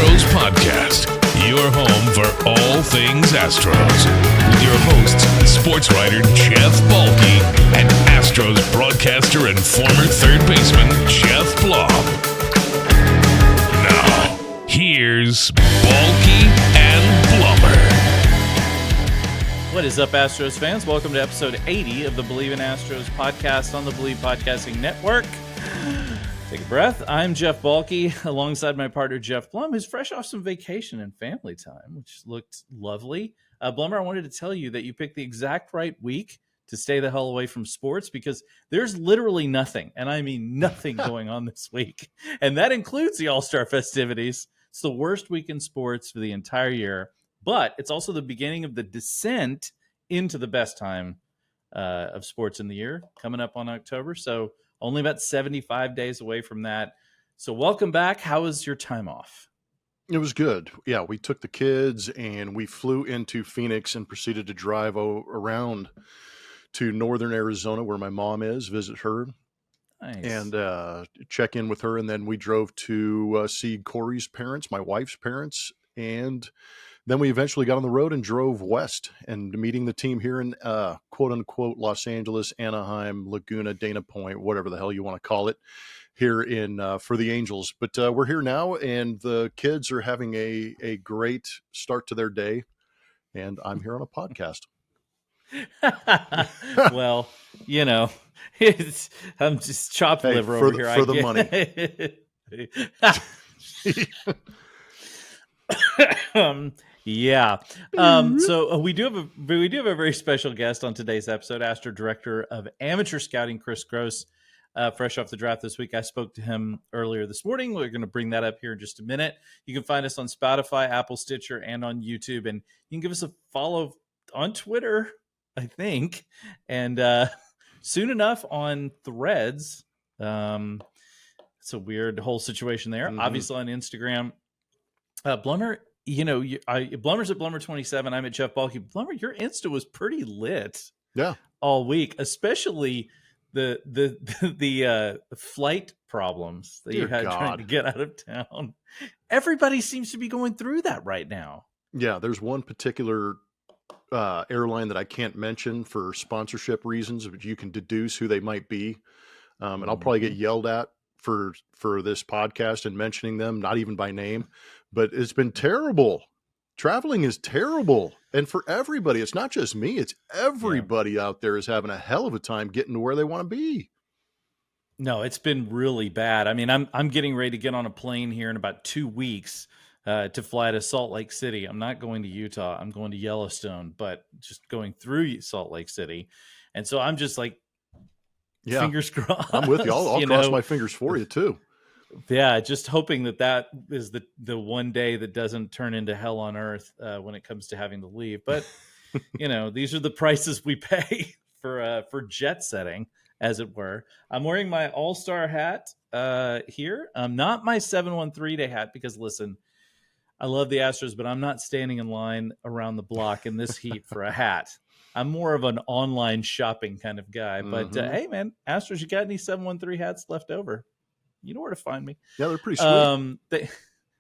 Astros podcast, your home for all things Astros. With your hosts, sports writer Jeff Balke and Astros broadcaster and former third baseman Jeff Blom. Now, here's Balke and Blummer. What is up, Astros fans? Welcome to episode 80 of the Believe in Astros podcast on the Believe Podcasting Network. Take a breath. I'm Jeff Balke, alongside my partner Jeff Blum, who's fresh off some vacation and family time, which looked lovely. Blummer, I wanted to tell you that you picked the exact right week to stay the hell away from sports because there's literally nothing, and I mean nothing going on this week. And that includes the All-Star festivities. It's the worst week in sports for the entire year, but it's also the beginning of the descent into the best time of sports in the year coming up on October. So only about 75 days away from that. So welcome back. How was your time off? It was good. Yeah, we took the kids and we flew into Phoenix and proceeded to drive around to northern Arizona where my mom is, visit her, Nice. and check in with her. And then we drove to see Corey's parents, my wife's parents, and then we eventually got on the road and drove west and meeting the team here in quote unquote Los Angeles, Anaheim, Laguna, Dana Point, whatever the hell you want to call it, here in for the Angels. But we're here now, and the kids are having a great start to their day, and I'm here on a podcast. Well, you know, I'm just chopped liver for over here. For the money. Yeah. So we do have a very special guest on today's episode, Astro Director of Amateur Scouting, Kris Gross, fresh off the draft this week. I spoke to him earlier this morning. We're going to bring that up here in just a minute. You can find us on Spotify, Apple, Stitcher, and on YouTube. And you can give us a follow on Twitter, I think, and soon enough on Threads. It's a weird whole situation there. Mm-hmm. Obviously on Instagram. Blummer, you know, Blummer's at Blummer27. I'm at Jeff Balke. Blummer, your Insta was pretty lit, all week, especially the flight problems that you had trying to get out of town. Everybody seems to be going through that right now. Yeah, there's one particular airline that I can't mention for sponsorship reasons, but you can deduce who they might be, and I'll probably get yelled at for this podcast and mentioning them, not even by name. But it's been terrible. Traveling is terrible. And for everybody, it's not just me. It's everybody out there is having a hell of a time getting to where they want to be. No, it's been really bad. I mean, I'm getting ready to get on a plane here in about 2 weeks to fly to Salt Lake City. I'm not going to Utah. I'm going to Yellowstone, but just going through Salt Lake City. And so I'm just like, fingers crossed. I'm with you. I'll cross my fingers for you too. Yeah, just hoping that is the one day that doesn't turn into hell on earth when it comes to having to leave. But you know, these are the prices we pay for jet setting, as it were. I'm wearing my All-Star hat here. Not my 713 day hat because listen, I love the Astros, but I'm not standing in line around the block in this heat for a hat. I'm more of an online shopping kind of guy. But hey, man, Astros, you got any 713 hats left over? You know where to find me. Yeah, they're pretty sweet.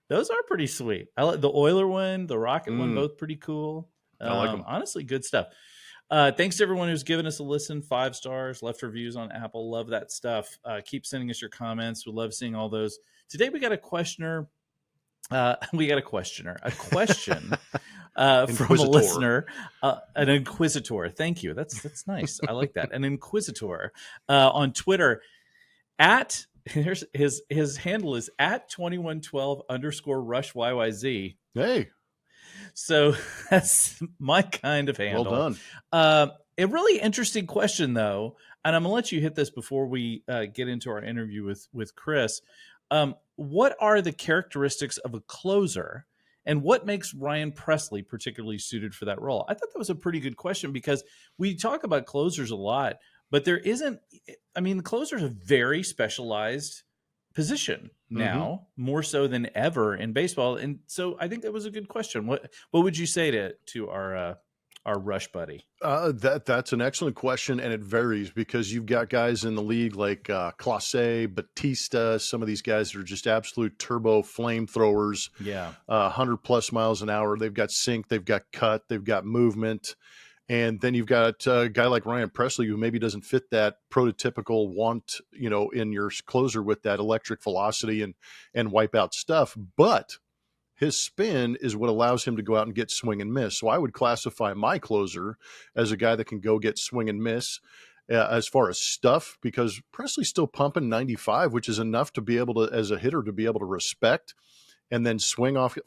Those are pretty sweet. I like the Oiler one, the Rocket one, both pretty cool. I like them. Honestly, good stuff. Thanks to everyone who's given us a listen, 5 stars, left reviews on Apple. Love that stuff. Keep sending us your comments. We love seeing all those. Today we got a questioner. A question from a listener, an inquisitor. Thank you. That's nice. I like that. An inquisitor on Twitter at. Here's his handle is at 2112_rushYYZ. Hey. So that's my kind of handle. Well done. A really interesting question, though, and I'm going to let you hit this before we get into our interview with Kris. What are the characteristics of a closer, and what makes Ryan Pressly particularly suited for that role? I thought that was a pretty good question because we talk about closers a lot, but there isn't – I mean, the closer is a very specialized position now, more so than ever in baseball. And so I think that was a good question. What would you say to our our rush buddy? That's an excellent question, and it varies because you've got guys in the league like Clase, Batista, some of these guys that are just absolute turbo flamethrowers, Yeah. 100 plus miles an hour. They've got sink, they've got cut, they've got movement. And then you've got a guy like Ryan Presley who maybe doesn't fit that prototypical want, in your closer with that electric velocity and wipe out stuff. But his spin is what allows him to go out and get swing and miss. So I would classify my closer as a guy that can go get swing and miss as far as stuff, because Presley's still pumping 95, which is enough to be able to, as a hitter, to be able to respect and then swing off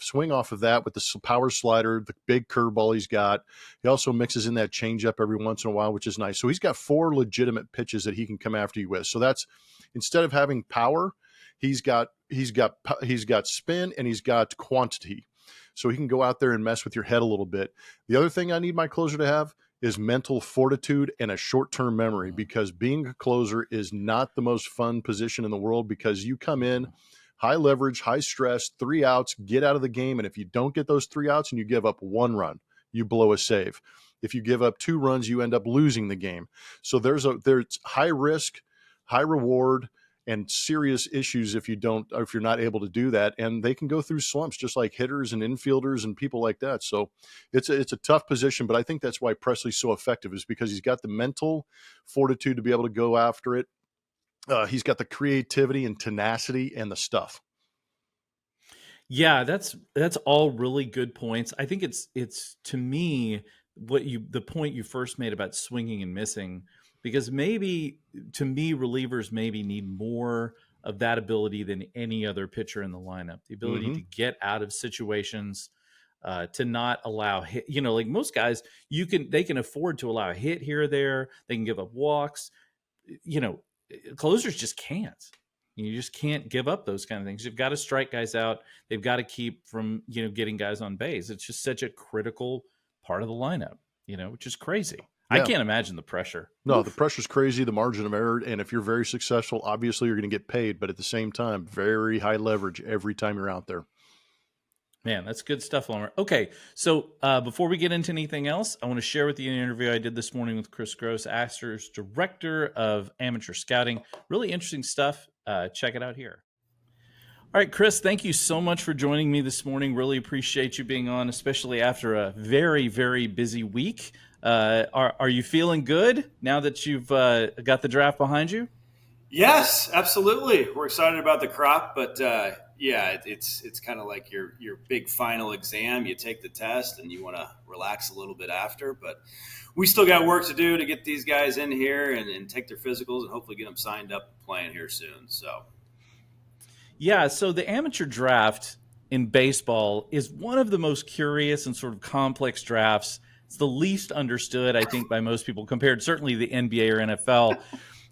of that with the power slider, the big curveball he's got. He also mixes in that changeup every once in a while, which is nice. So he's got 4 legitimate pitches that he can come after you with. So that's, instead of having power, he's got spin and he's got quantity. So he can go out there and mess with your head a little bit. The other thing I need my closer to have is mental fortitude and a short-term memory, because being a closer is not the most fun position in the world, because you come in high leverage, high stress, 3 outs, get out of the game. And if you don't get those 3 outs and you give up 1 run, you blow a save. If you give up 2 runs, you end up losing the game. So there's high risk, high reward, and serious issues if you're not able to do that. And they can go through slumps just like hitters and infielders and people like that. So it's a tough position, but I think that's why Presley's so effective, is because he's got the mental fortitude to be able to go after it. He's got the creativity and tenacity and the stuff. Yeah, that's all really good points. I think it's to me the point you first made about swinging and missing, because maybe to me relievers maybe need more of that ability than any other pitcher in the lineup. The ability to get out of situations, to not allow hit. Like most guys, they can afford to allow a hit here or there. They can give up walks. Closers just can't. You just can't give up those kind of things. You've got to strike guys out. They've got to keep from, getting guys on base. It's just such a critical part of the lineup, which is crazy. Yeah. I can't imagine the pressure. No, the pressure's crazy, the margin of error. And if you're very successful, obviously you're going to get paid. But at the same time, very high leverage every time you're out there. Man, that's good stuff, Lomer. Okay, so before we get into anything else, I want to share with you an interview I did this morning with Kris Gross, Astros Director of Amateur Scouting. Really interesting stuff. Check it out here. All right, Kris, thank you so much for joining me this morning. Really appreciate you being on, especially after a very, very busy week. Are you feeling good now that you've got the draft behind you? Yes, absolutely. We're excited about the crop, but yeah, it's kind of like your big final exam. You take the test and you want to relax a little bit after, but we still got work to do to get these guys in here and take their physicals and hopefully get them signed up and playing here soon. So the amateur draft in baseball is one of the most curious and sort of complex drafts. It's the least understood, I think, by most people compared certainly to the NBA or NFL.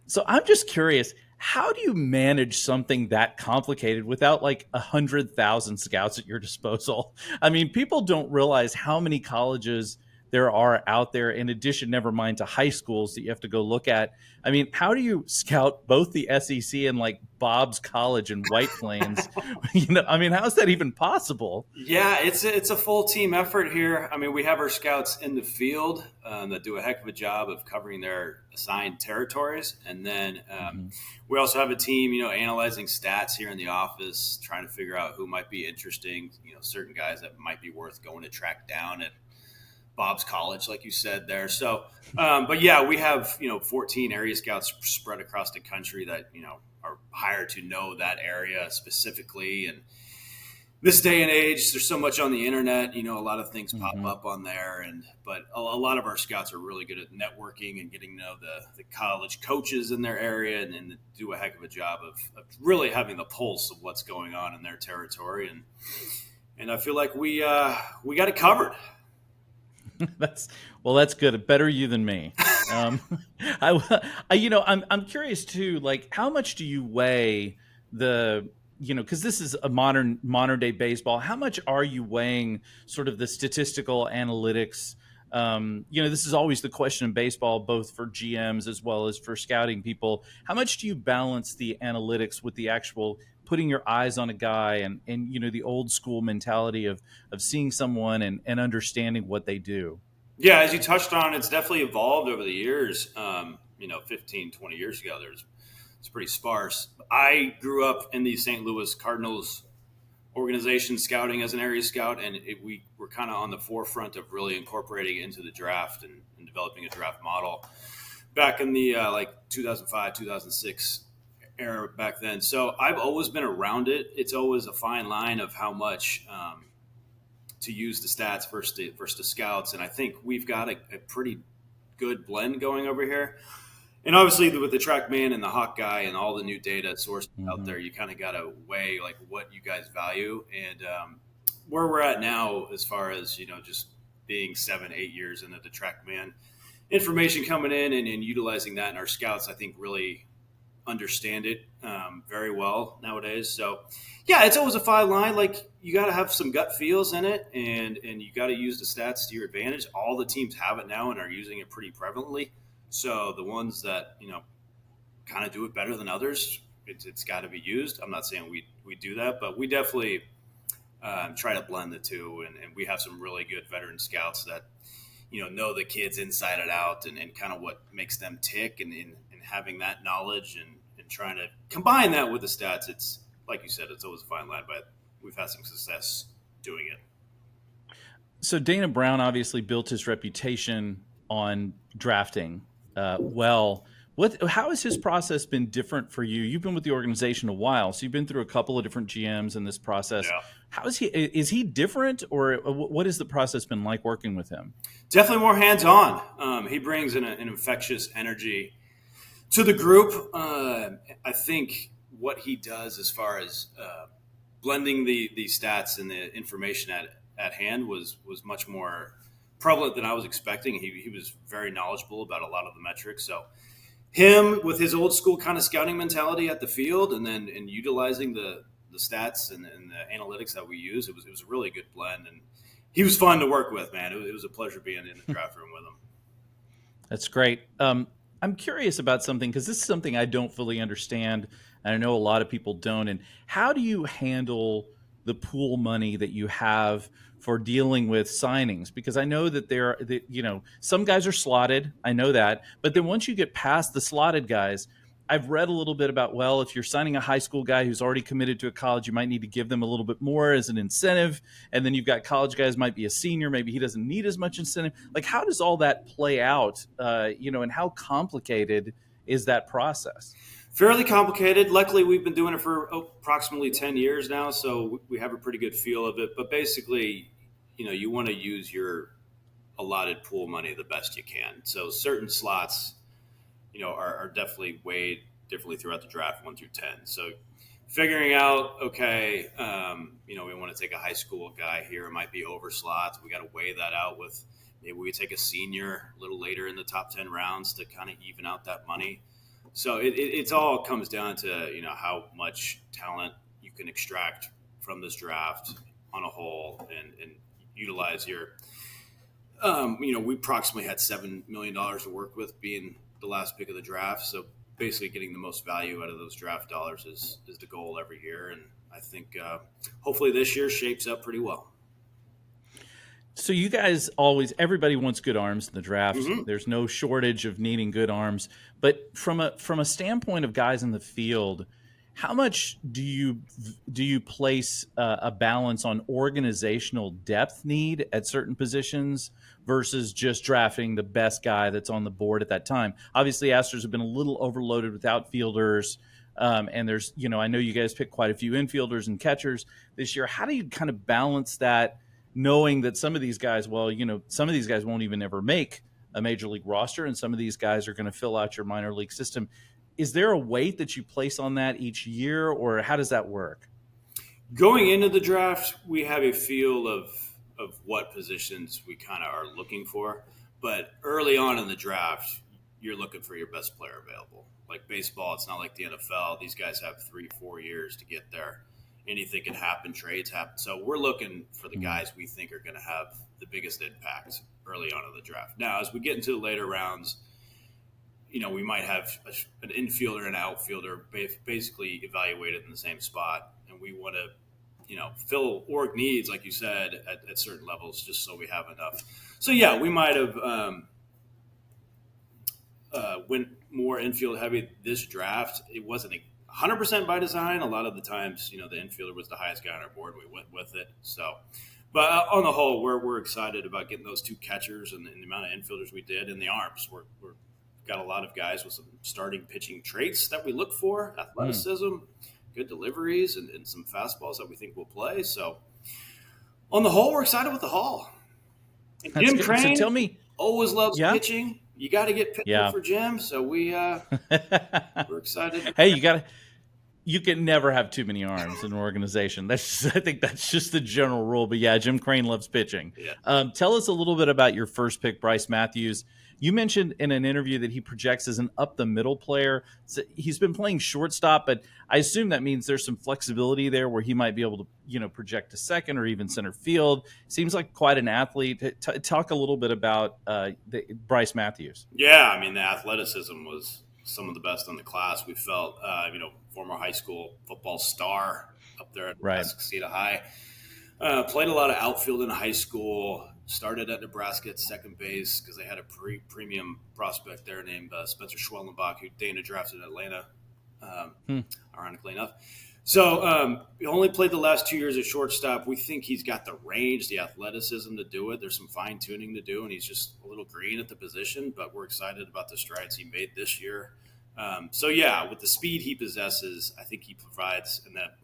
So I'm just curious, how do you manage something that complicated without like 100,000 scouts at your disposal? I mean, people don't realize how many colleges there are out there, in addition, never mind to high schools that you have to go look at. I mean, how do you scout both the SEC and like Bob's College in White Plains? I mean, how is that even possible? Yeah, it's a full team effort here. I mean, we have our scouts in the field that do a heck of a job of covering their assigned territories. And then we also have a team, analyzing stats here in the office, trying to figure out who might be interesting, certain guys that might be worth going to track down at Bob's College, like you said there. So, but yeah, we have, 14 area scouts spread across the country that, are hired to know that area specifically. And this day and age, there's so much on the internet, a lot of things pop up on there. But a lot of our scouts are really good at networking and getting to know the college coaches in their area and do a heck of a job of really having the pulse of what's going on in their territory. And I feel like we got it covered. That's good. Better you than me. I'm curious too. Like, how much do you weigh because this is a modern day baseball. How much are you weighing sort of the statistical analytics? This is always the question in baseball, both for GMs as well as for scouting people. How much do you balance the analytics with the actual putting your eyes on a guy and the old school mentality of seeing someone and understanding what they do? Yeah, as you touched on, it's definitely evolved over the years. 15, 20 years ago, it's pretty sparse. I grew up in the St. Louis Cardinals organization scouting as an area scout, and we were kind of on the forefront of really incorporating it into the draft and developing a draft model back in the 2005, 2006 era back then. So I've always been around it. It's always a fine line of how much to use the stats versus the scouts. And I think we've got a pretty good blend going over here. And obviously, with the TrackMan and the Hawk Guy and all the new data sources out there, you kind of got to weigh like what you guys value and where we're at now as far as just being 7-8 years into the TrackMan information coming in and utilizing that in our scouts. I think really understand it very well nowadays. So yeah, it's always a fine line. Like you got to have some gut feels in it, and you got to use the stats to your advantage. All the teams have it now and are using it pretty prevalently. So the ones that kind of do it better than others, it's got to be used. I'm not saying we do that, but we definitely try to blend the two, and we have some really good veteran scouts that know the kids inside and out, and kind of what makes them tick, and having that knowledge and trying to combine that with the stats. It's like you said, it's always a fine line, but we've had some success doing it. So Dana Brown obviously built his reputation on drafting how has his process been different for you? You've been with the organization a while, so you've been through a couple of different GMs in this process. Yeah. How is he different, or what has the process been like working with him? Definitely more hands-on. He brings an infectious energy to the group. I think what he does as far as blending the stats and the information at hand was much more prevalent than I was expecting. He was very knowledgeable about a lot of the metrics. So him with his old school kind of scouting mentality at the field, and utilizing the stats and the analytics that we use, it was a really good blend, and he was fun to work with, man. It was a pleasure being in the draft room with him. That's great. I'm curious about something, because this is something I don't fully understand, and I know a lot of people don't. And how do you handle the pool money that you have for dealing with signings? Because I know that some guys are slotted. I know that. But then once you get past the slotted guys, I've read a little bit about, well, if you're signing a high school guy who's already committed to a college, you might need to give them a little bit more as an incentive. And then you've got college guys, might be a senior, maybe he doesn't need as much incentive. Like, how does all that play out, and how complicated is that process? Fairly complicated. Luckily, we've been doing it for approximately 10 years now, so we have a pretty good feel of it. But basically, you want to use your allotted pool money the best you can. So certain slots, are definitely weighed differently throughout the draft 1 through 10. So figuring out, okay, we want to take a high school guy here. It might be over slots. We got to weigh that out with maybe we take a senior a little later in the top 10 rounds to kind of even out that money. So it's all comes down to, how much talent you can extract from this draft on a whole and utilize your, we approximately had $7 million to work with being the last pick of the draft. So basically getting the most value out of those draft dollars is the goal every year. And I think hopefully this year shapes up pretty well. So you guys everybody wants good arms in the draft. Mm-hmm. There's no shortage of needing good arms. But from a standpoint of guys in the field, how much do you place a balance on organizational depth need at certain positions versus just drafting the best guy that's on the board at that time? Obviously, Astros have been a little overloaded with outfielders. And there's, I know you guys picked quite a few infielders and catchers this year. How do you kind of balance that, knowing that some of these guys, some of these guys won't even ever make a major league roster, and some of these guys are going to fill out your minor league system? Is there a weight that you place on that each year, or how does that work? Going into the draft, we have a feel of what positions we kind of are looking for. But early on in the draft, you're looking for your best player available. Like baseball, it's not like the NFL. These guys have 3-4 years to get there. Anything can happen, trades happen. So we're looking for the guys we think are going to have the biggest impact early on in the draft. Now, as we get into the later rounds, we might have an infielder and an outfielder basically evaluated in the same spot, and we want to fill org needs, like you said, at certain levels, just so we have enough. So yeah, we might have went more infield heavy this draft. It wasn't 100% by design. A lot of the times, the infielder was the highest guy on our board. We went with it. So, but on the whole, we're excited about getting those 2 catchers and the amount of infielders we did, and the arms. We're got a lot of guys with some starting pitching traits that we look for: athleticism, good deliveries, and some fastballs that we think will play. So, on the whole, we're excited with the haul. And Jim Crane, so tell me, always loves pitching. You got to get pitching for Jim, so we're excited. Hey, you can never have too many arms in an organization. I think that's just the general rule. But yeah, Jim Crane loves pitching. Yeah. Tell us a little bit about your first pick, Bryce Matthews. You mentioned in an interview that he projects as an up-the-middle player. So he's been playing shortstop, but I assume that means there's some flexibility there where he might be able to, project to second or even center field. Seems like quite an athlete. Talk a little bit about Bryce Matthews. Yeah, I mean, the athleticism was some of the best in the class. We felt, former high school football star up there at Cascada High. Played a lot of outfield in high school. Started at Nebraska at second base because they had a premium prospect there named Spencer Schwellenbach, who Dana drafted in Atlanta, ironically enough. So he only played the last 2 years at shortstop. We think he's got the range, the athleticism to do it. There's some fine-tuning to do, and he's just a little green at the position, but we're excited about the strides he made this year. With the speed he possesses, I think he provides, and that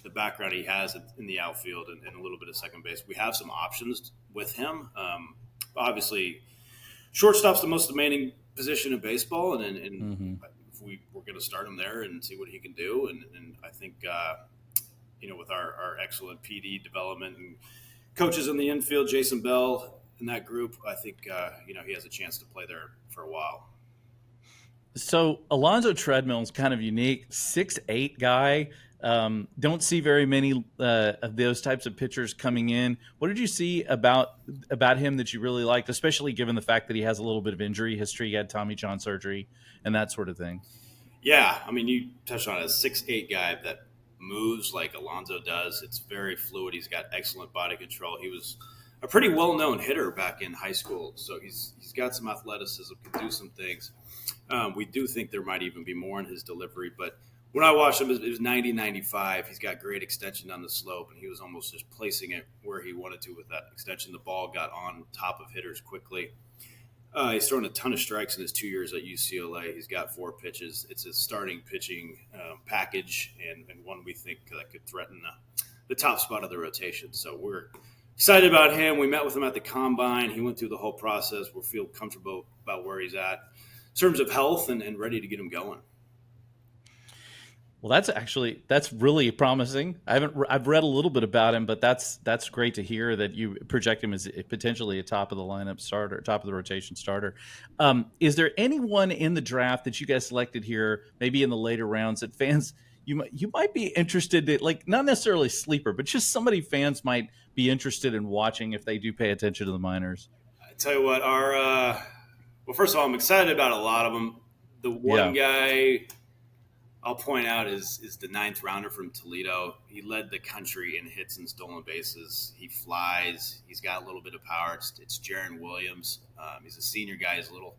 the background he has in the outfield and a little bit of second base. We have some options with him. Obviously, shortstop's the most demanding position in baseball, and we're going to start him there and see what he can do. And I think, with our excellent PD development and coaches in the infield, Jason Bell and that group, I think, he has a chance to play there for a while. So Alonzo Treadmill's kind of unique, 6'8" guy. Don't see very many of those types of pitchers coming in. What did you see about him that you really liked, especially given the fact that he has a little bit of injury history? He had Tommy John surgery and that sort of thing. Yeah, I mean, you touched on a 6'8" guy that moves like Alonzo does. It's very fluid. He's got excellent body control. He was a pretty well-known hitter back in high school, so he's got some athleticism, can do some things. We do think there might even be more in his delivery, but when I watched him, it was 90-95. He's got great extension on the slope, and he was almost just placing it where he wanted to with that extension. The ball got on top of hitters quickly. He's thrown a ton of strikes in his 2 years at UCLA. He's got 4 pitches. It's a starting pitching package and one we think that could threaten the top spot of the rotation. So we're excited about him. We met with him at the Combine. He went through the whole process. We feel comfortable about where he's at in terms of health and ready to get him going. Well, that's really promising. I've read a little bit about him, but that's great to hear that you project him as potentially a top of the lineup starter, top of the rotation starter. Is there anyone in the draft that you guys selected here, maybe in the later rounds, that fans you might be interested in, like not necessarily sleeper, but just somebody fans might be interested in watching if they do pay attention to the minors? I tell you what, well, first of all, I'm excited about a lot of them. The one guy I'll point out is the 9th rounder from Toledo. He led the country in hits and stolen bases. He flies. He's got a little bit of power. It's Jaron Williams. He's a senior guy. He's a little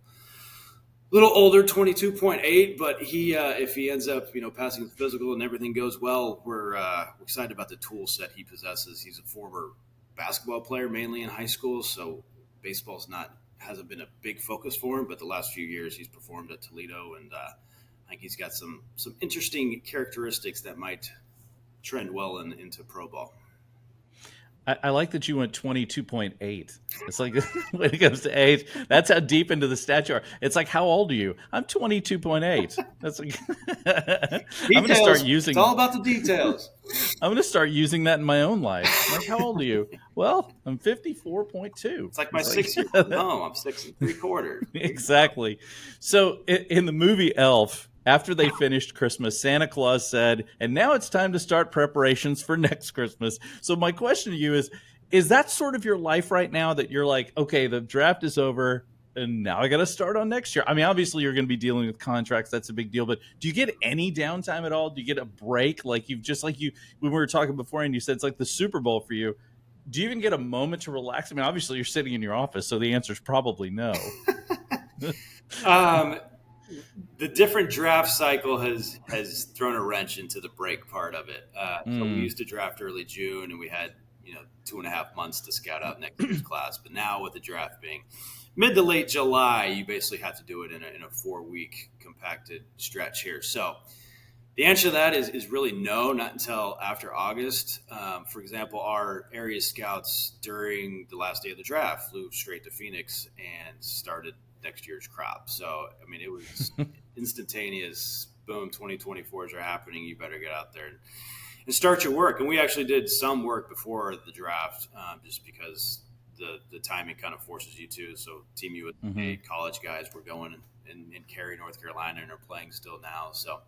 older, 22.8. But he, if he ends up, passing the physical and everything goes well, we're excited about the tool set he possesses. He's a former basketball player, mainly in high school, so baseball's hasn't been a big focus for him. But the last few years, he's performed at Toledo, and I think he's got some interesting characteristics that might trend well into pro ball. I like that you went 22.8. It's like when it comes to age, that's how deep into the stat you are. It's like, how old are you? I'm 22.8. That's like I'm going to start using. It's all about the details. I'm going to start using that in my own life. Like, how old are you? Well, I'm 54.2. It's like my 6-year-old. No, I'm 6 3/4. Exactly. So in the movie Elf, after they finished Christmas, Santa Claus said, and now it's time to start preparations for next Christmas. So my question to you is that sort of your life right now, that you're like, okay, the draft is over. and now I got to start on next year. I mean, obviously you're going to be dealing with contracts. That's a big deal. But do you get any downtime at all? Do you get a break? Like when we were talking before and you said it's like the Super Bowl for you. Do you even get a moment to relax? I mean, obviously you're sitting in your office, so the answer is probably no. The different draft cycle has thrown a wrench into the break part of it. So we used to draft early June, and we had 2.5 months to scout out next year's class. But now with the draft being mid to late July, you basically have to do it in a 4-week compacted stretch here. So the answer to that is really no, not until after August. For example, our area scouts during the last day of the draft flew straight to Phoenix and started next year's crop. So, I mean, it was instantaneous. Boom, 2024s are happening. You better get out there and start your work. And we actually did some work before the draft just because the timing kind of forces you to. So Team USA college guys were going in Cary, North Carolina, and are playing still now. So,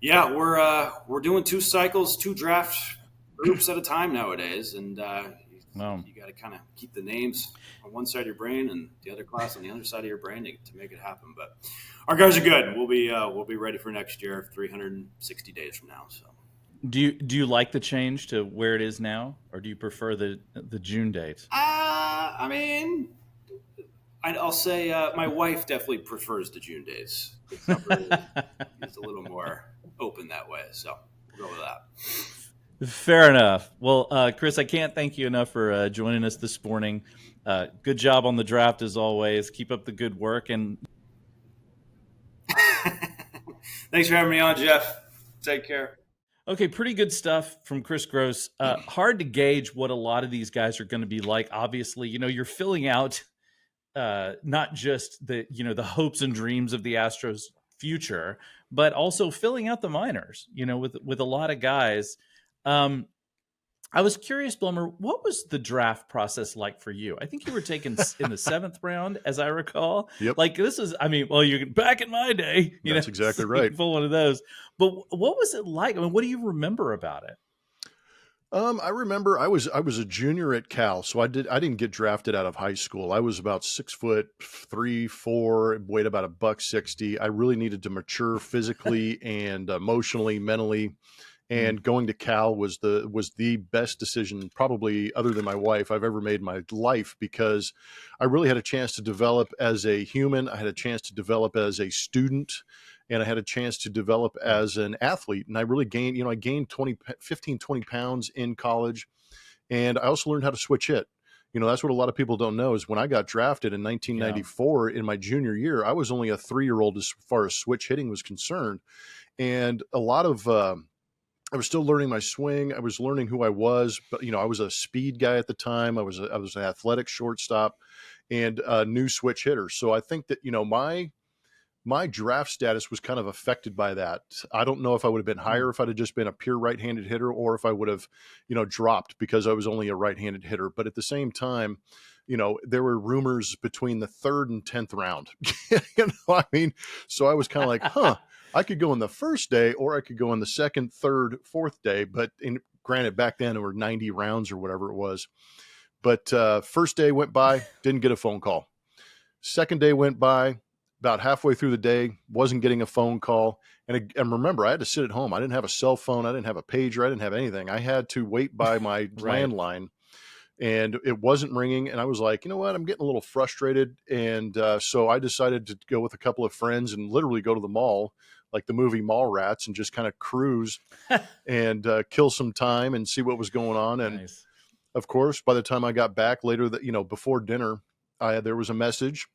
yeah, we're doing 2 cycles, 2 draft groups at a time nowadays. And you got to kind of keep the names on one side of your brain and the other class on the other side of your brain to make it happen. But our guys are good. We'll be ready for next year, 360 days from now. So, do you like the change to where it is now, or do you prefer the June date? I mean, I'll say my wife definitely prefers the June days. It's a little more open that way, so we'll go with that. Fair enough. Well, Kris, I can't thank you enough for joining us this morning. Good job on the draft as always. Keep up the good work. And thanks for having me on, Jeff. Take care. Okay, pretty good stuff from Kris Gross. Hard to gauge what a lot of these guys are going to be like. Obviously, you're filling out not just the hopes and dreams of the Astros future, but also filling out the minors, with a lot of guys. I was curious, Blummer, what was the draft process like for you? I think you were taken in the 7th round, as I recall. Yep. Like this is, you back in my day, That's exactly right. Full one of those. But what was it like? I mean, what do you remember about it? I remember I was a junior at Cal, so I didn't get drafted out of high school. I was about 6'3", 4", weighed about $160. I really needed to mature physically and emotionally, mentally. And going to Cal was the best decision, probably other than my wife, I've ever made in my life, because I really had a chance to develop as a human. I had a chance to develop as a student, and I had a chance to develop as an athlete. And I really gained, I gained 15, 20 pounds in college. And I also learned how to switch hit. That's what a lot of people don't know is when I got drafted in 1994 in my junior year, I was only a 3-year-old as far as switch hitting was concerned. And a lot of, I was still learning my swing. I was learning who I was, but I was a speed guy at the time. I was an athletic shortstop and a new switch hitter. So I think that my draft status was kind of affected by that. I don't know if I would have been higher if I'd have just been a pure right-handed hitter, or if I would have dropped because I was only a right-handed hitter. But at the same time, there were rumors between the 3rd and 10th round. So I was kind of like, I could go on the first day, or I could go on the 2nd, 3rd, 4th day. But granted, back then it were 90 rounds or whatever it was. But first day went by, didn't get a phone call. Second day went by, about halfway through the day, wasn't getting a phone call. And remember, I had to sit at home. I didn't have a cell phone. I didn't have a pager. I didn't have anything. I had to wait by my landline, and it wasn't ringing. And I was like, you know what? I'm getting a little frustrated. And so I decided to go with a couple of friends and literally go to the mall, like the movie Mallrats, and just kind of cruise and kill some time and see what was going on. And Nice. Of course, by the time I got back later, before dinner, there was a message,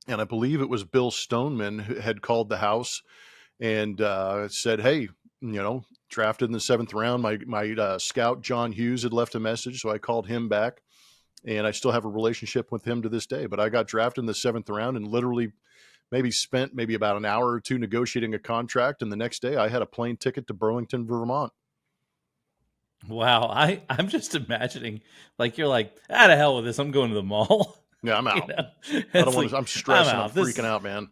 and I believe it was Bill Stoneman who had called the house and said, "Hey, drafted in the 7th round." My scout John Hughes had left a message, so I called him back, and I still have a relationship with him to this day. But I got drafted in the 7th round and literally spent about an hour or two negotiating a contract, and the next day I had a plane ticket to Burlington, Vermont. Wow. I'm just imagining, like, you're like, to hell with this. I'm going to the mall. Yeah, I'm out. I don't want to. I'm stressing. I'm freaking out, man.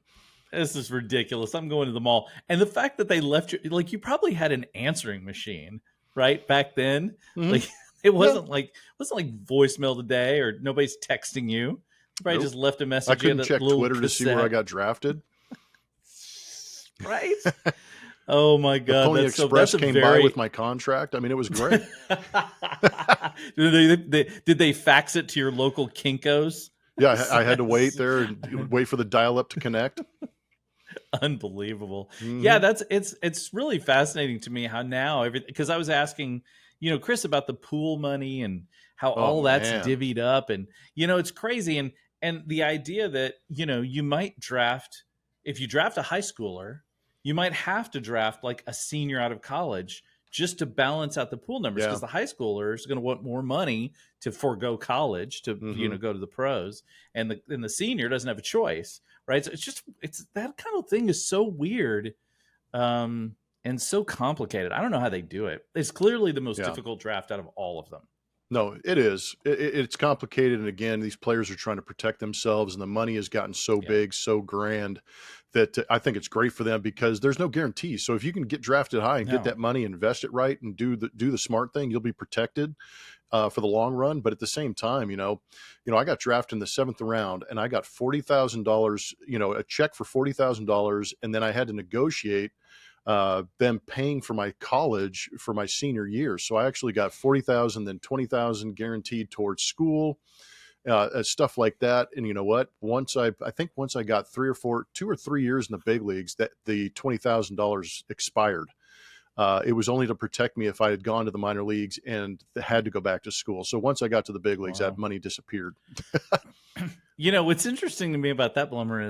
This is ridiculous. I'm going to the mall. And the fact that they left you, like, you probably had an answering machine, right? Back then. Mm-hmm. Like, it wasn't like voicemail today, or nobody's texting you. Probably Nope. just left a I message. couldn't check Twitter to see where I got drafted. Right? Oh my The God! Pony That's Express that's a came very. by with my contract. I mean, it was great. Did they fax it to your local Kinko's? Yeah, I had to wait there and wait for the dial-up to connect. Unbelievable. Mhm. Yeah, it's really fascinating to me how now everything, because I was asking, Kris, about the pool money and how all that's man. divvied up, and it's crazy, and the idea that you might draft, if you draft a high schooler, you might have to draft like a senior out of college just to balance out the pool numbers, Yeah. because the high schooler is going to want more money to forego college to go to the pros, and the senior doesn't have a choice, right? So it's that kind of thing is so weird, and so complicated. I don't know how they do it. It's clearly the most Yeah. difficult draft out of all of them. No, it is. It's complicated. And again, these players are trying to protect themselves, and the money has gotten so big, so grand that I think it's great for them because there's no guarantee. So if you can get drafted high and get that money, invest it right, and do the smart thing, you'll be protected for the long run. But at the same time, I got drafted in the 7th round, and I got $40,000, a check for $40,000, and then I had to negotiate them paying for my college for my senior year. So I actually got $40,000, then $20,000 guaranteed towards school, stuff like that. And you know what? Once I got 2 or 3 years in the big leagues, that the $20,000 expired. It was only to protect me if I had gone to the minor leagues and had to go back to school. So once I got to the big leagues, that money disappeared. What's interesting to me about that, Blummer,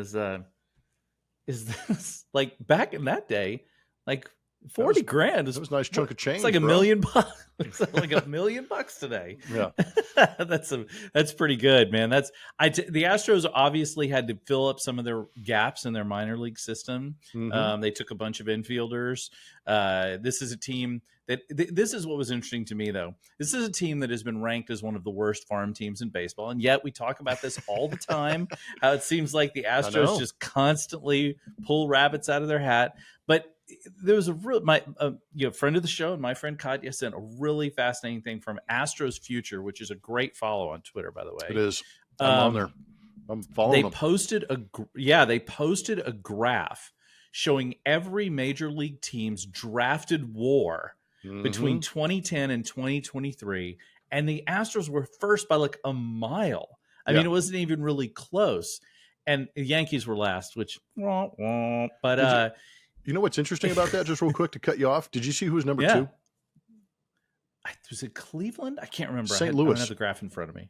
is this, like, back in that day, like $40,000 was a nice chunk of change. It's like $1 million bucks. It's like $1 million bucks today. Yeah, that's pretty good, man. The Astros obviously had to fill up some of their gaps in their minor league system. Mhm. They took a bunch of infielders. This is a team that this is what was interesting to me, though. This is a team that has been ranked as one of the worst farm teams in baseball, and yet we talk about this all the time. How it seems like the Astros just constantly pull rabbits out of their hat, but there was a friend of the show, and my friend Katya sent a really fascinating thing from Astros Future, which is a great follow on Twitter, by the way. It is. I'm on there. I'm following them. They posted a graph showing every major league team's drafted WAR between 2010 and 2023, and the Astros were first by like a mile. I mean, it wasn't even really close, and the Yankees were last, which but you know what's interesting about that? Just real quick to cut you off. Did you see who was number 2? Was it Cleveland? I can't remember. St. I Louis. don't have the graph in front of me.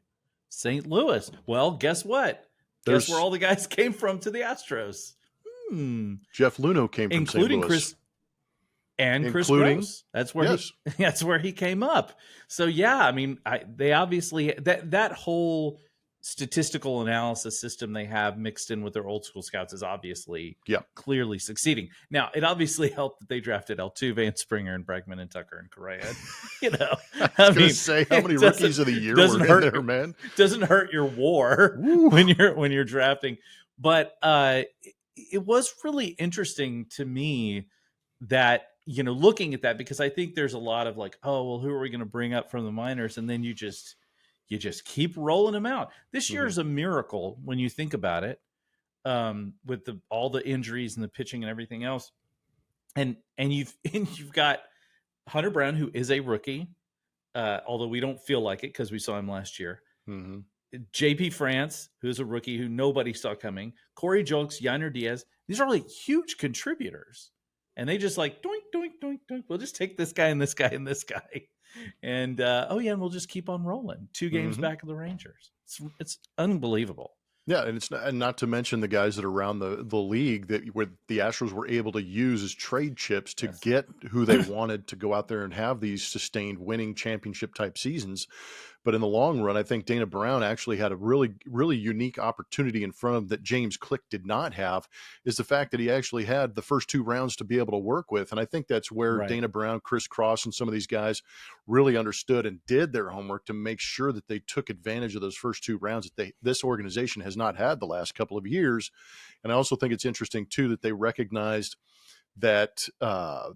St. Louis. Well, guess what? Guess where all the guys came from to the Astros? Jeff Luhnow came from St. Louis. Kris Gross. That's where he came up. So yeah, I mean, they obviously that whole statistical analysis system they have mixed in with their old school scouts is obviously clearly succeeding. Now, it obviously helped that they drafted Altuve and Springer and Bregman and Tucker and Correa. I mean, say how many rookies of the year were in there, man. Doesn't hurt your WAR when you're drafting. But it was really interesting to me that looking at that, because I think there's a lot of like, oh well, who are we going to bring up from the minors, and then you just keep rolling them out. This year is a miracle when you think about it, with all the injuries and the pitching and everything else. And you've got Hunter Brown, who is a rookie, although we don't feel like it because we saw him last year. Mm-hmm. JP France, who's a rookie who nobody saw coming. Corey Julks, Yainer Diaz. These are like huge contributors. And they just like, doink, doink, doink, doink. We'll just take this guy and this guy and this guy. And, and we'll just keep on rolling. 2 games back of the Rangers. It's unbelievable. Yeah, and it's not to mention the guys that are around the league where the Astros were able to use as trade chips to get who they wanted to go out there and have these sustained winning championship type seasons. But in the long run, I think Dana Brown actually had a really, really unique opportunity in front of him that James Click did not have, is the fact that he actually had the first 2 rounds to be able to work with. And I think that's where Dana Brown, Kris Gross, and some of these guys really understood and did their homework to make sure that they took advantage of those first 2 rounds that this organization has not had the last couple of years. And I also think it's interesting, too, that they recognized that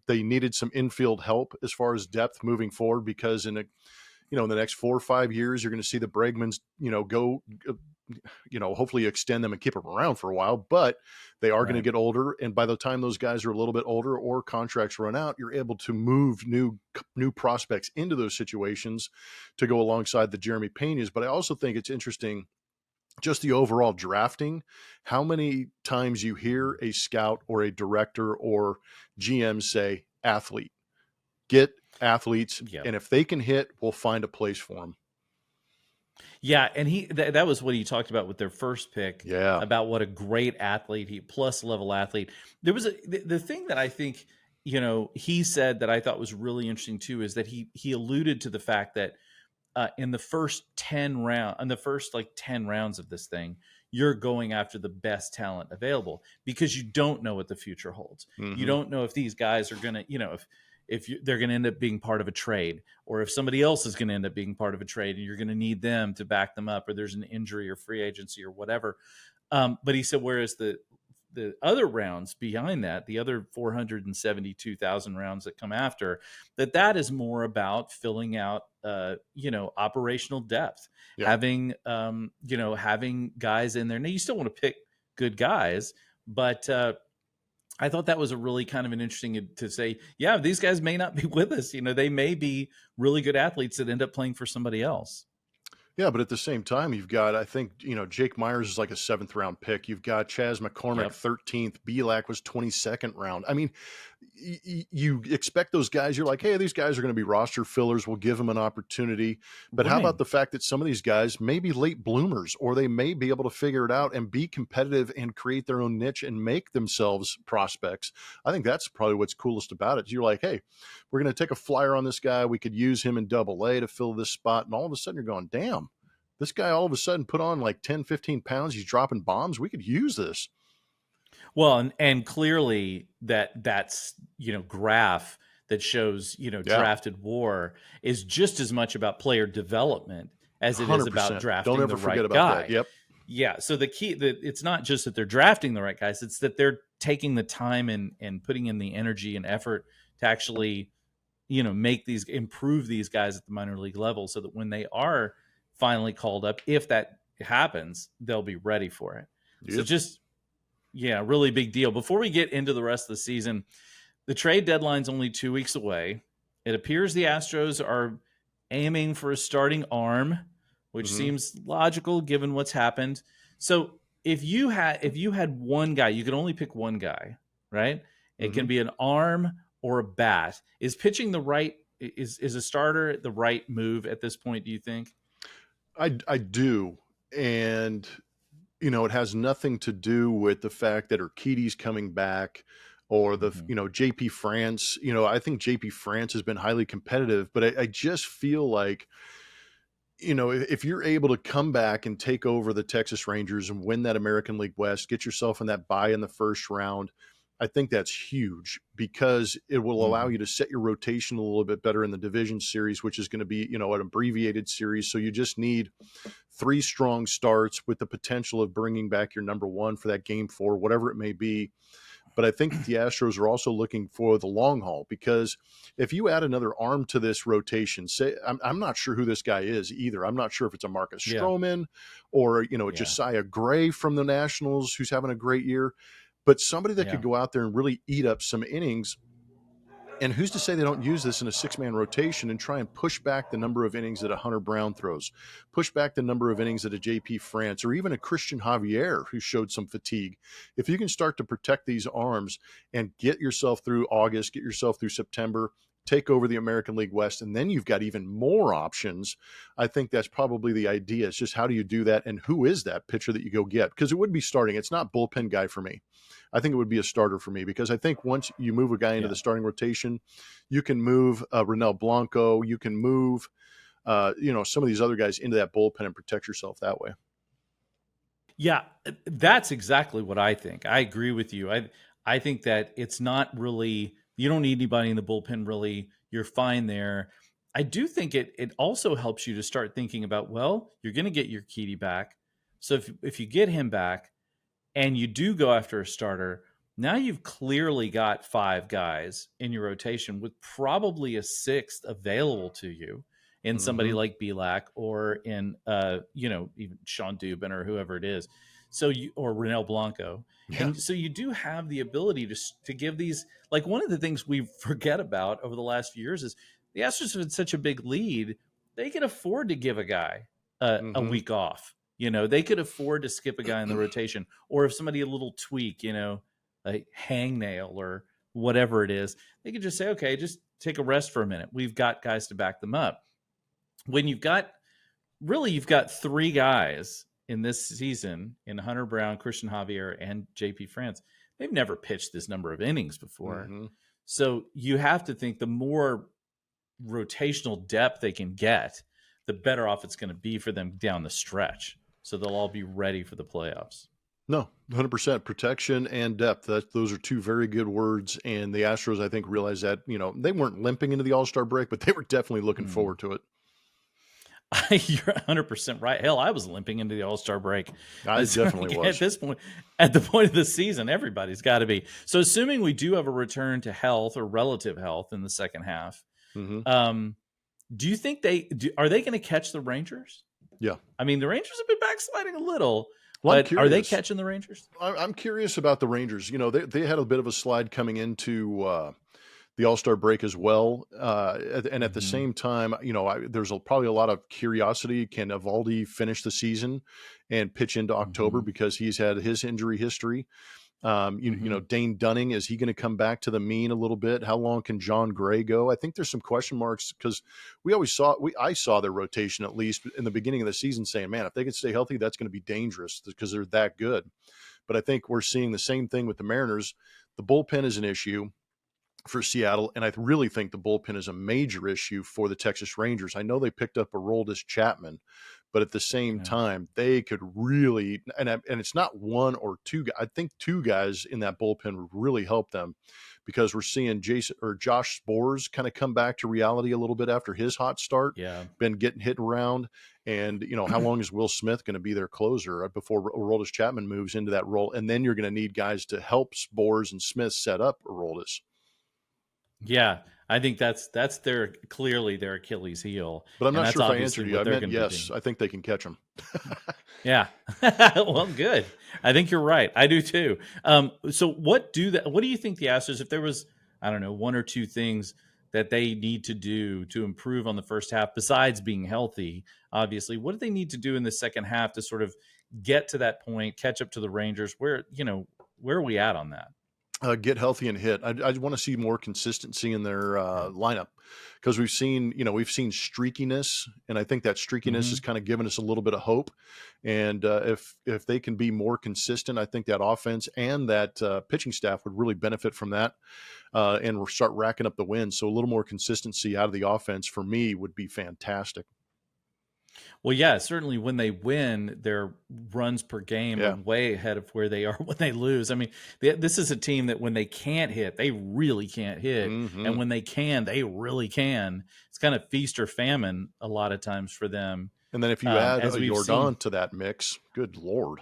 they needed some infield help as far as depth moving forward, because in in the next 4 or 5 years, you're going to see the Bregmans, go, hopefully extend them and keep them around for a while, but they are going to Right. get older. And by the time those guys are a little bit older or contracts run out, you're able to move new prospects into those situations to go alongside the Jeremy Peñas. But I also think it's interesting, just the overall drafting, how many times you hear a scout or a director or GM say, athlete, get athletes. Yeah. And if they can hit, we'll find a place for them. Yeah, and that was what he talked about with their first pick. Yeah. About what a great athlete, plus level athlete. There was the thing that I think, he said that I thought was really interesting too, is that he alluded to the fact that in the first 10 rounds of this thing, you're going after the best talent available, because you don't know what the future holds. Mm-hmm. You don't know if these guys are going to, if they're going to end up being part of a trade, or if somebody else is going to end up being part of a trade and you're going to need them to back them up, or there's an injury or free agency or whatever. But he said, whereas the other rounds behind that, the other 472,000 rounds that come after, that is more about filling out, operational depth, having guys in there. Now, you still want to pick good guys, but I thought that was a really kind of an interesting to say, yeah, these guys may not be with us. They may be really good athletes that end up playing for somebody else. Yeah, but at the same time, you've got, I think, Jake Myers is like a 7th round pick. You've got Chaz McCormick, 13th. Belak was 22nd round. I mean, you expect those guys, you're like, hey, these guys are going to be roster fillers. We'll give them an opportunity. But how about the fact that some of these guys may be late bloomers, or they may be able to figure it out and be competitive and create their own niche and make themselves prospects? I think that's probably what's coolest about it. You're like, hey, we're going to take a flyer on this guy. We could use him in Double-A to fill this spot. And all of a sudden you're going, damn, this guy all of a sudden put on like 10, 15 pounds. He's dropping bombs. We could use this. Well, and clearly that's, graph that shows, drafted WAR is just as much about player development as it is about drafting the right guy. That. Yep. Yeah. So the key, it's not just that they're drafting the right guys, it's that they're taking the time and putting in the energy and effort to actually, improve these guys at the minor league level, so that when they are finally called up, if that happens, they'll be ready for it. Yep. So just, really big deal. Before we get into the rest of the season, the trade deadline's only 2 weeks away. It appears the Astros are aiming for a starting arm, which seems logical given what's happened. So if you had one guy, you could only pick one guy, right? It can be an arm or a bat. Is pitching the right, is a starter the right move at this point, do you think? I do. And, it has nothing to do with the fact that Urquidy's coming back, or the, JP France. I think JP France has been highly competitive, but I just feel like, if you're able to come back and take over the Texas Rangers and win that American League West, get yourself in that bye in the first round, I think that's huge, because it will allow you to set your rotation a little bit better in the division series, which is going to be, an abbreviated series. So you just need 3 strong starts with the potential of bringing back your number 1 for that game 4, whatever it may be. But I think the Astros are also looking for the long haul, because if you add another arm to this rotation, say, I'm not sure who this guy is either. I'm not sure if it's a Marcus Stroman or, Josiah Gray from the Nationals, who's having a great year. But somebody that could go out there and really eat up some innings. And who's to say they don't use this in a 6-man rotation and try and push back the number of innings that a Hunter Brown throws, push back the number of innings that a JP France, or even a Christian Javier, who showed some fatigue. If you can start to protect these arms and get yourself through August, get yourself through September, take over the American League West, and then you've got even more options. I think that's probably the idea. It's just, how do you do that, and who is that pitcher that you go get? Because it would be starting. It's not bullpen guy for me. I think it would be a starter for me, because I think once you move a guy into the starting rotation, you can move Ronel Blanco, you can move some of these other guys into that bullpen and protect yourself that way. Yeah, that's exactly what I think. I agree with you. I think that it's not really, you don't need anybody in the bullpen, really. You're fine there. I do think it also helps you to start thinking about, well, you're going to get your Urquidy back. So if you get him back and you do go after a starter, now you've clearly got 5 guys in your rotation with probably a 6th available to you. in somebody like Belak or in, even Sean Dubin or whoever it is. So or Renel Blanco. Yeah. And so you do have the ability to give these, like one of the things we forget about over the last few years is the Astros have had such a big lead. They can afford to give a guy a week off. They could afford to skip a guy in the rotation, or if somebody a little tweak, a hangnail or whatever it is, they could just say, okay, just take a rest for a minute. We've got guys to back them up. When you've got three guys in this season in Hunter Brown, Christian Javier, and JP France. They've never pitched this number of innings before. So you have to think the more rotational depth they can get, the better off it's going to be for them down the stretch. So they'll all be ready for the playoffs. No, 100% protection and depth. Those are two very good words. And the Astros, I think, realized that, they weren't limping into the All-Star break, but they were definitely looking forward to it. You're 100% right. Hell, I was limping into the All-Star break. I definitely was. At this point, at the point of the season, everybody's got to be. So assuming we do have a return to health or relative health in the second half, do you think are they going to catch the Rangers? Yeah. I mean, the Rangers have been backsliding a little, well, but are they catching the Rangers? I'm curious about the Rangers. They had a bit of a slide coming into the All-Star break as well. And at the same time, there's probably a lot of curiosity. Can Eovaldi finish the season and pitch into October because he's had his injury history? Dane Dunning, is he going to come back to the mean a little bit? How long can John Gray go? I think there's some question marks because I saw their rotation, at least in the beginning of the season, saying, man, if they can stay healthy, that's going to be dangerous because they're that good. But I think we're seeing the same thing with the Mariners. The bullpen is an issue for Seattle, and I really think the bullpen is a major issue for the Texas Rangers. I know they picked up Aroldis Chapman, but at the same time, they could really, and it's not one or two guys. I think two guys in that bullpen would really help them because we're seeing Josh Spores kind of come back to reality a little bit after his hot start. Yeah. Been getting hit around. And, how long is Will Smith going to be their closer before Aroldis Chapman moves into that role? And then you're going to need guys to help Spores and Smith set up Aroldis. Yeah, I think that's clearly their Achilles heel. But I'm not sure if I answered you. I meant yes. I think they can catch them. Yeah. Well, good. I think you're right. I do too. So what do you think the Astros, if there was, I don't know, one or two things that they need to do to improve on the first half, besides being healthy, obviously, what do they need to do in the second half to sort of get to that point, catch up to the Rangers? Where are we at on that? Get healthy and hit. I want to see more consistency in their lineup because we've seen streakiness, and I think that streakiness has kind of given us a little bit of hope. And if they can be more consistent, I think that offense and that pitching staff would really benefit from that and start racking up the wins. So a little more consistency out of the offense for me would be fantastic. Well, yeah, certainly when they win, their runs per game are way ahead of where they are when they lose. I mean, this is a team that when they can't hit, they really can't hit. And when they can, they really can. It's kind of feast or famine a lot of times for them. And then if you add Jordan to that mix, good Lord.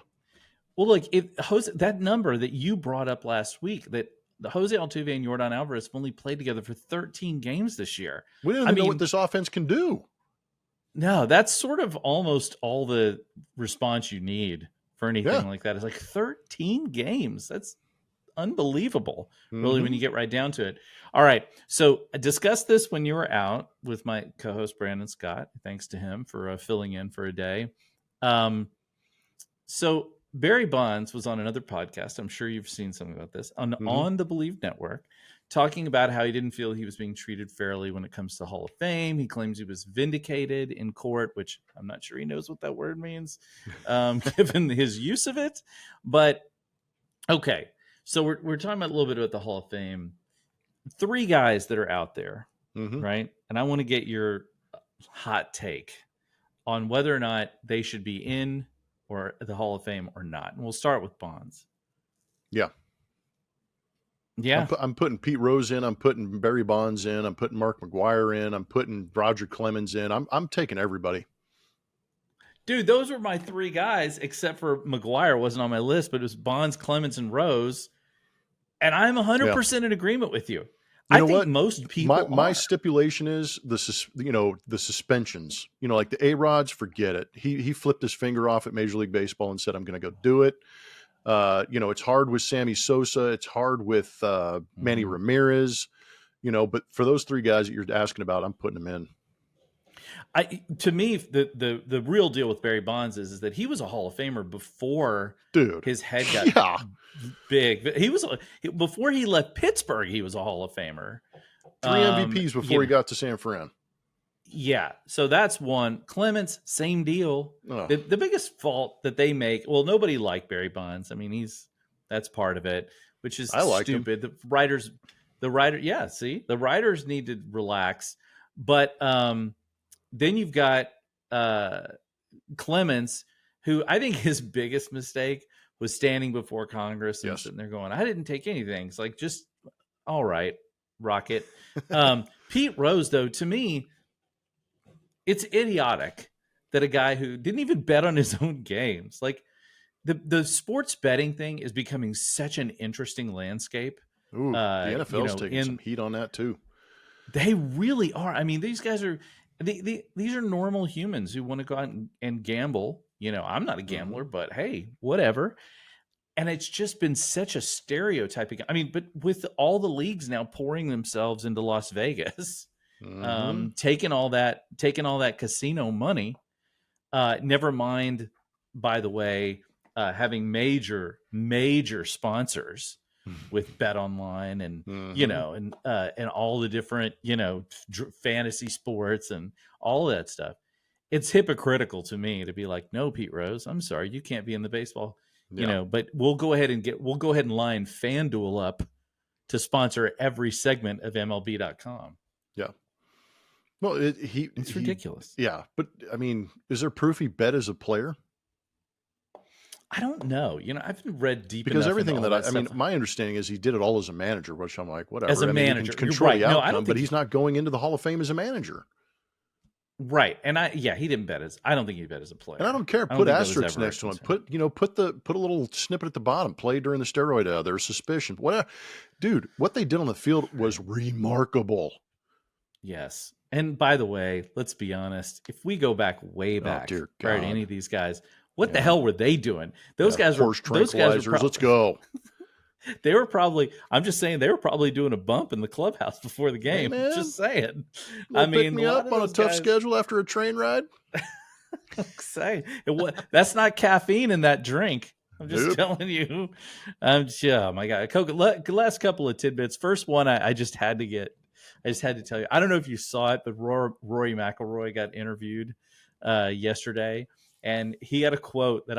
Well, look, that number that you brought up last week, that the Jose Altuve and Jordan Alvarez have only played together for 13 games this year. We don't even know what this offense can do. No, that's sort of almost all the response you need for anything like that. It's like 13 games. That's unbelievable, really, when you get right down to it. All right. So I discussed this when you were out with my co-host, Brandon Scott. Thanks to him for filling in for a day. So Barry Bonds was on another podcast. I'm sure you've seen something about this on the Believe Network, talking about how he didn't feel he was being treated fairly when it comes to Hall of Fame. He claims he was vindicated in court, which I'm not sure he knows what that word means, given his use of it. But okay, so we're talking about a little bit about the Hall of Fame. Three guys that are out there, right? And I want to get your hot take on whether or not they should be in or the Hall of Fame or not. And we'll start with Bonds. Yeah. Yeah. I'm putting Pete Rose in. I'm putting Barry Bonds in. I'm putting Mark McGwire in. I'm putting Roger Clemens in. I'm taking everybody. Dude, those were my three guys, except for McGwire wasn't on my list, but it was Bonds, Clemens, and Rose. And I'm 100% in agreement with you. I think most people my are. stipulation is the suspensions. Like the A-Rods, forget it. He flipped his finger off at Major League Baseball and said, "I'm going to go do it." It's hard with Sammy Sosa. It's hard with Manny Ramirez. But for those three guys that you're asking about, I'm putting them in. To me, the real deal with Barry Bonds is that he was a Hall of Famer before his head got big. He was before he left Pittsburgh. He was a Hall of Famer. 3 MVPs before he got to San Fran. Yeah, so that's one. Clemens, same deal. Oh. The biggest fault that they make, well, nobody liked Barry Bonds. I mean, that's part of it, which is stupid. Him. The writers need to relax. But then you've got Clemens, who I think his biggest mistake was standing before Congress and sitting there going, "I didn't take anything." It's like, just all right, Rocket. Pete Rose, though, to me, it's idiotic that a guy who didn't even bet on his own games, like the sports betting thing is becoming such an interesting landscape. Ooh, the NFL's taking some heat on that too. They really are. I mean, these guys are these are normal humans who want to go out and gamble. I'm not a gambler, but hey, whatever. And it's just been such a stereotyping. I mean, but with all the leagues now pouring themselves into Las Vegas, taking all that casino money, never mind, by the way, having major sponsors with Bet Online and and all the different fantasy sports and all of that stuff. It's hypocritical to me to be like, "No, Pete Rose, I'm sorry, you can't be in the baseball." But we'll go ahead and line FanDuel up to sponsor every segment of MLB.com. Yeah. Well, it's ridiculous. Yeah, but I mean, is there proof he bet as a player? I don't know. I haven't read deep because enough everything into that my understanding is he did it all as a manager, which I'm like, whatever. As a manager, he can control the outcome, I don't think but he's not going into the Hall of Fame as a manager. Right. And he didn't bet I don't think he bet as a player. And I don't care. Put asterisks next to him. Put a little snippet at the bottom. Play during the steroid there's suspicion. Whatever. Dude, what they did on the field was remarkable. Yes. And by the way, let's be honest. If we go way back prior to any of these guys, what the hell were they doing? Those guys were tranquilizers. Let's go. They were probably, I'm just saying, they were probably doing a bump in the clubhouse before the game. Hey, just saying. Pick me up on a tough schedule after a train ride. I'm saying. That's not caffeine in that drink. I'm just telling you. Oh my God. Last couple of tidbits. First one, I just had to tell you. I don't know if you saw it, but Rory McIlroy got interviewed yesterday, and he had a quote that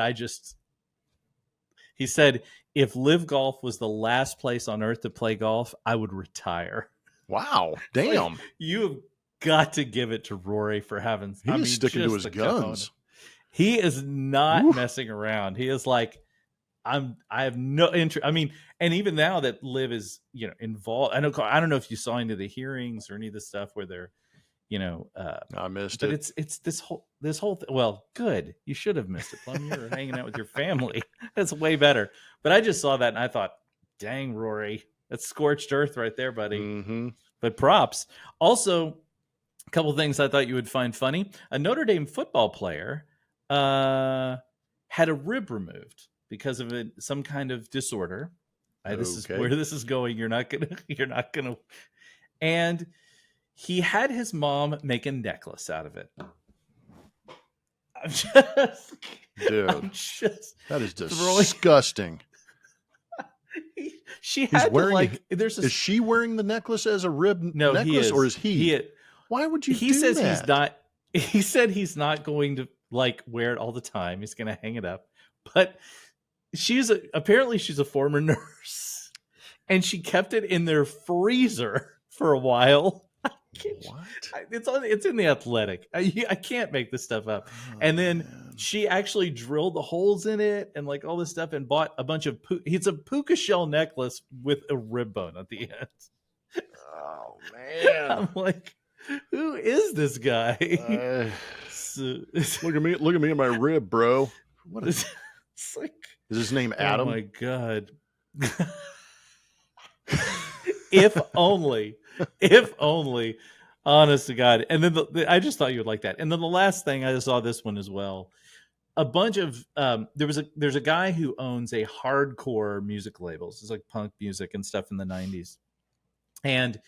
he said, "If Live Golf was the last place on earth to play golf, I would retire." Wow. Damn. Like, you have got to give it to Rory for having... He's sticking to his guns. He is not messing around. He is like, I have no interest. I mean, and even now that Liv is, involved, I don't know if you saw any of the hearings or any of the stuff where they're, I missed but it. it's this whole thing. Well, good. You should have missed it, Plum. You're hanging out with your family. That's way better. But I just saw that and I thought, dang, Rory, that's scorched earth right there, buddy. Mm-hmm. But props. Also, a couple things I thought you would find funny. A Notre Dame football player had a rib removed because of some kind of disorder. This is where this is going. You're not gonna. And he had his mom make a necklace out of it. That is disgusting. Is she wearing the necklace as a rib necklace, or is he? Why would you? He says he's not. He said he's not going to wear it all the time. He's going to hang it up. But apparently she's a former nurse, and she kept it in their freezer for a while. What? It's in the Athletic. I can't make this stuff up. And then she actually drilled the holes in it and all this stuff and bought a bunch of it's a puka shell necklace with a rib bone at the end. Oh man. I'm like, who is this guy? Look at me and my rib, bro. What is it's like, is his name Adam? Oh my God. If only. If only. Honest to God. And then I just thought you would like that. And then the last thing, I saw this one as well. A bunch of there's a guy who owns a hardcore music labels. It's like punk music and stuff in the 90s. And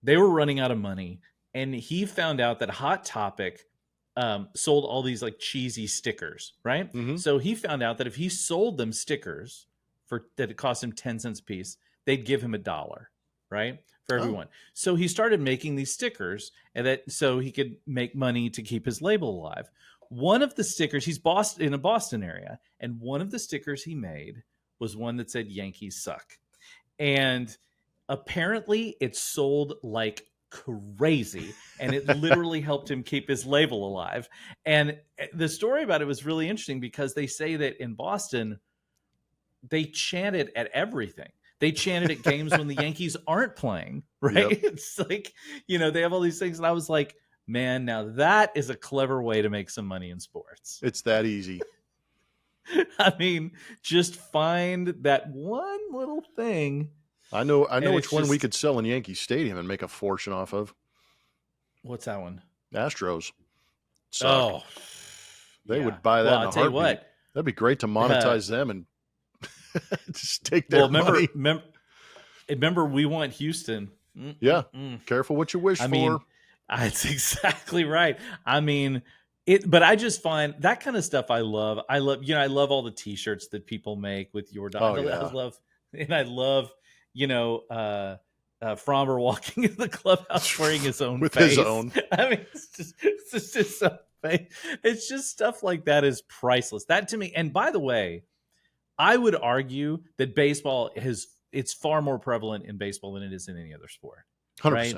they were running out of money. And he found out that Hot Topic sold all these like cheesy stickers, right? Mhm. So he found out that if he sold them stickers that it cost him 10 cents a piece, they'd give him $1, right? For everyone. So he started making these stickers so he could make money to keep his label alive. One of the stickers, he's in a Boston area, and one of the stickers he made was one that said Yankees suck. And apparently it sold like crazy, and it literally helped him keep his label alive. And the story about it was really interesting because they say that in Boston, they chanted at everything. They chanted at games when the Yankees aren't playing, right? Yep. It's like, they have all these things. And I was like, man, now that is a clever way to make some money in sports. It's that easy. I mean, just find that one little thing. I know which one we could sell in Yankee Stadium and make a fortune off of. What's that one? Astros. Suck. Oh, they would buy that in a I'll tell you heartbeat. what. That'd be great to monetize them and just take their money. Remember, we want Houston. Yeah. Careful what you wish for. Mean, that's exactly right. I mean, but I just find that kind of stuff I love. I love all the T-shirts that people make with your dog. I love, Fromber walking in the clubhouse wearing his own with face. his own. I mean, it's just so fake. It's just stuff like that is priceless. That to me, and by the way, I would argue that baseball it's far more prevalent in baseball than it is in any other sport. 100%. Right?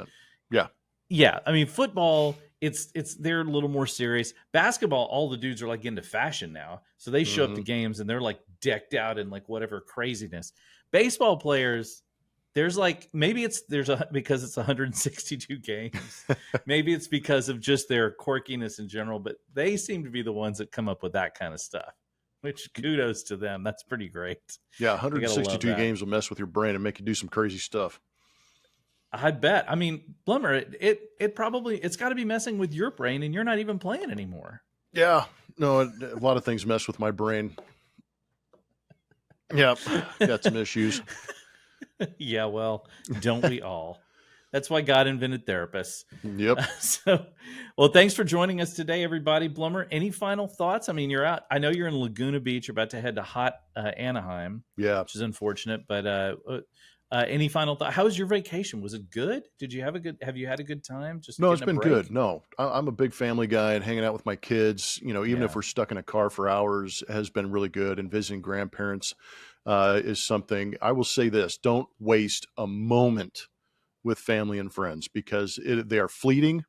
Yeah. Yeah. I mean, football, they're a little more serious. Basketball, all the dudes are like into fashion now. So they show up to games and they're like decked out in like whatever craziness. Baseball players, there's like, because it's 162 games. Maybe it's because of just their quirkiness in general, but they seem to be the ones that come up with that kind of stuff. Which kudos to them. That's pretty great. Yeah, 162 games will mess with your brain and make you do some crazy stuff. I bet. I mean, Blummer, it's got to be messing with your brain, and you're not even playing anymore. Yeah, no, a lot of things mess with my brain. Yeah, got some issues. Yeah, well, don't we all? That's why God invented therapists. Yep. Well, thanks for joining us today, everybody. Blummer, any final thoughts? I mean, you're out. I know you're in Laguna Beach. You're about to head to hot Anaheim. Yeah. Which is unfortunate. But any final thought? How was your vacation? Was it good? Have you had a good time? No, it's been good. No, I'm a big family guy, and hanging out with my kids, even if we're stuck in a car for hours, has been really good. And visiting grandparents is something. I will say this: don't waste a moment with family and friends because they are fleeting.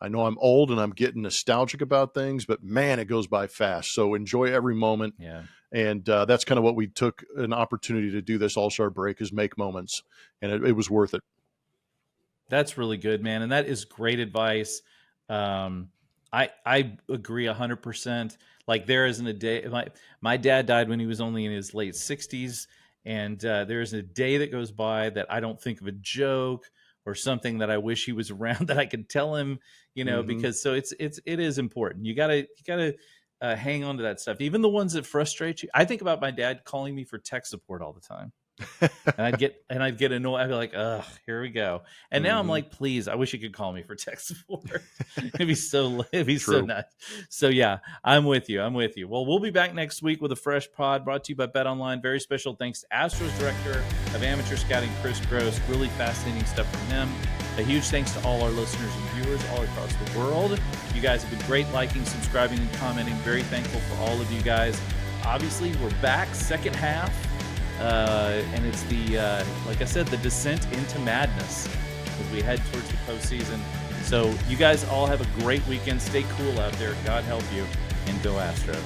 I know I'm old and I'm getting nostalgic about things, but man, it goes by fast. So enjoy every moment. Yeah. And that's kind of what we took an opportunity to do this All-Star break is make moments. And it was worth it. That's really good, man. And that is great advice. I agree 100%. Like there isn't a day, my dad died when he was only in his late 60s. And there isn't a day that goes by that I don't think of a joke or something that I wish he was around that I could tell him, because so it is important. You gotta hang on to that stuff. Even the ones that frustrate you. I think about my dad calling me for tech support all the time. and I'd get annoyed. I'd be like, ugh, here we go. And now I'm like, please, I wish you could call me for tech support. it'd be so nice. So yeah, I'm with you. Well, we'll be back next week with a fresh pod brought to you by BetOnline. Very special thanks to Astros Director of Amateur Scouting, Kris Gross. Really fascinating stuff from him. A huge thanks to all our listeners and viewers all across the world. You guys have been great, liking, subscribing, and commenting. Very thankful for all of you guys. Obviously, we're back second half. And it's like I said, the descent into madness as we head towards the postseason. So you guys all have a great weekend. Stay cool out there. God help you, and go Astros.